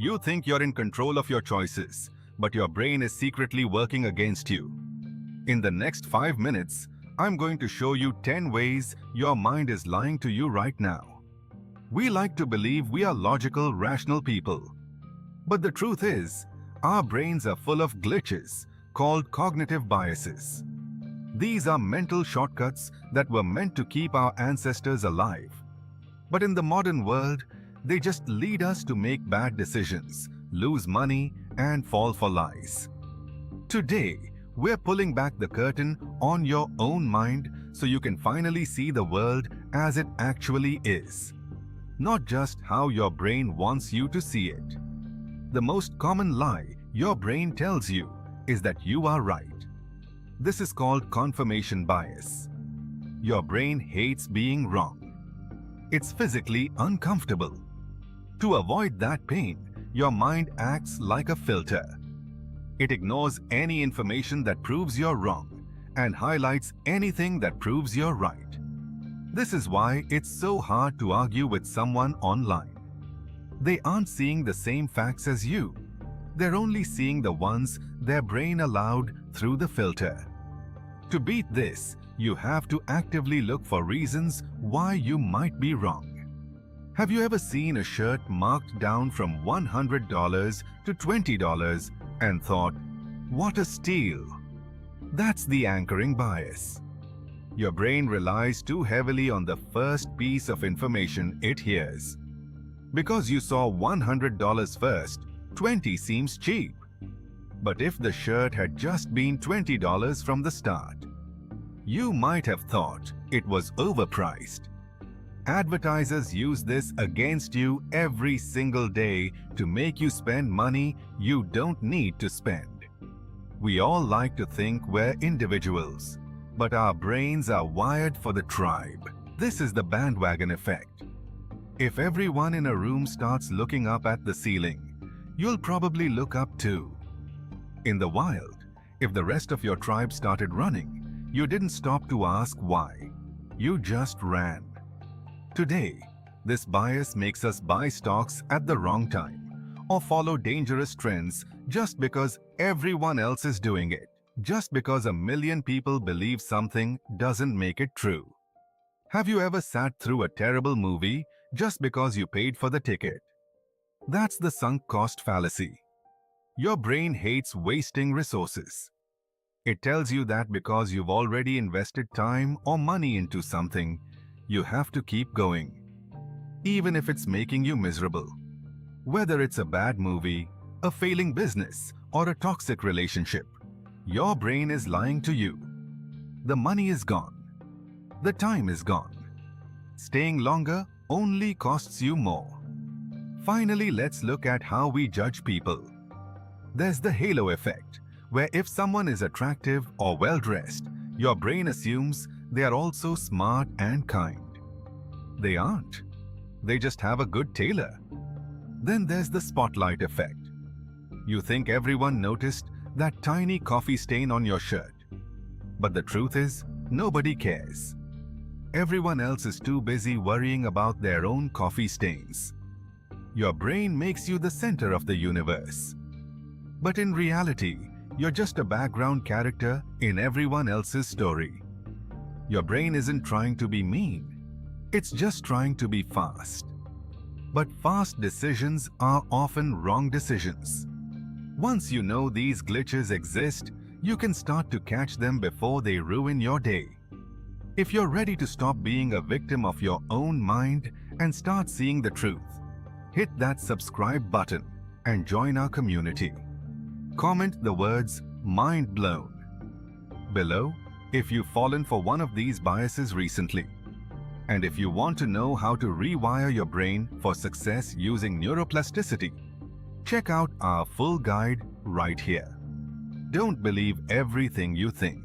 You think you're in control of your choices, but your brain is secretly working against you. In the next 5 minutes, I'm going to show you 10 ways your mind is lying to you right now. We like to believe we are logical, rational people. But the truth is, our brains are full of glitches called cognitive biases. These are mental shortcuts that were meant to keep our ancestors alive. But in the modern world, they just lead us to make bad decisions, lose money, and fall for lies. Today, we're pulling back the curtain on your own mind so you can finally see the world as it actually is, not just how your brain wants you to see it. The most common lie your brain tells you is that you are right. This is called confirmation bias. Your brain hates being wrong. It's physically uncomfortable. To avoid that pain, your mind acts like a filter. It ignores any information that proves you're wrong and highlights anything that proves you're right. This is why it's so hard to argue with someone online. They aren't seeing the same facts as you. They're only seeing the ones their brain allowed through the filter. To beat this, you have to actively look for reasons why you might be wrong. Have you ever seen a shirt marked down from $100 to $20 and thought, "What a steal"? That's the anchoring bias. Your brain relies too heavily on the first piece of information it hears. Because you saw $100 first, $20 seems cheap. But if the shirt had just been $20 from the start, you might have thought it was overpriced. Advertisers use this against you every single day to make you spend money you don't need to spend. We all like to think we're individuals, but our brains are wired for the tribe. This is the bandwagon effect. If everyone in a room starts looking up at the ceiling, you'll probably look up too. In the wild, if the rest of your tribe started running, you didn't stop to ask why. You just ran. Today, this bias makes us buy stocks at the wrong time or follow dangerous trends just because everyone else is doing it. Just because a million people believe something doesn't make it true. Have you ever sat through a terrible movie just because you paid for the ticket? That's the sunk cost fallacy. Your brain hates wasting resources. It tells you that because you've already invested time or money into something, you have to keep going, even if it's making you miserable. Whether it's a bad movie, a failing business, or a toxic relationship, your brain is lying to you. The money is gone. The time is gone. Staying longer only costs you more. Finally, let's look at how we judge people. There's the halo effect, where if someone is attractive or well-dressed, your brain assumes they are also smart and kind. They aren't. They just have a good tailor. Then there's the spotlight effect. You think everyone noticed that tiny coffee stain on your shirt. But the truth is, nobody cares. Everyone else is too busy worrying about their own coffee stains. Your brain makes you the center of the universe. But in reality, you're just a background character in everyone else's story. Your brain isn't trying to be mean. It's just trying to be fast. But fast decisions are often wrong decisions. Once you know these glitches exist, you can start to catch them before they ruin your day. If you're ready to stop being a victim of your own mind and start seeing the truth, hit that subscribe button and join our community. Comment the words "mind blown" below if you've fallen for one of these biases recently. And if you want to know how to rewire your brain for success using neuroplasticity, check out our full guide right here. Don't believe everything you think.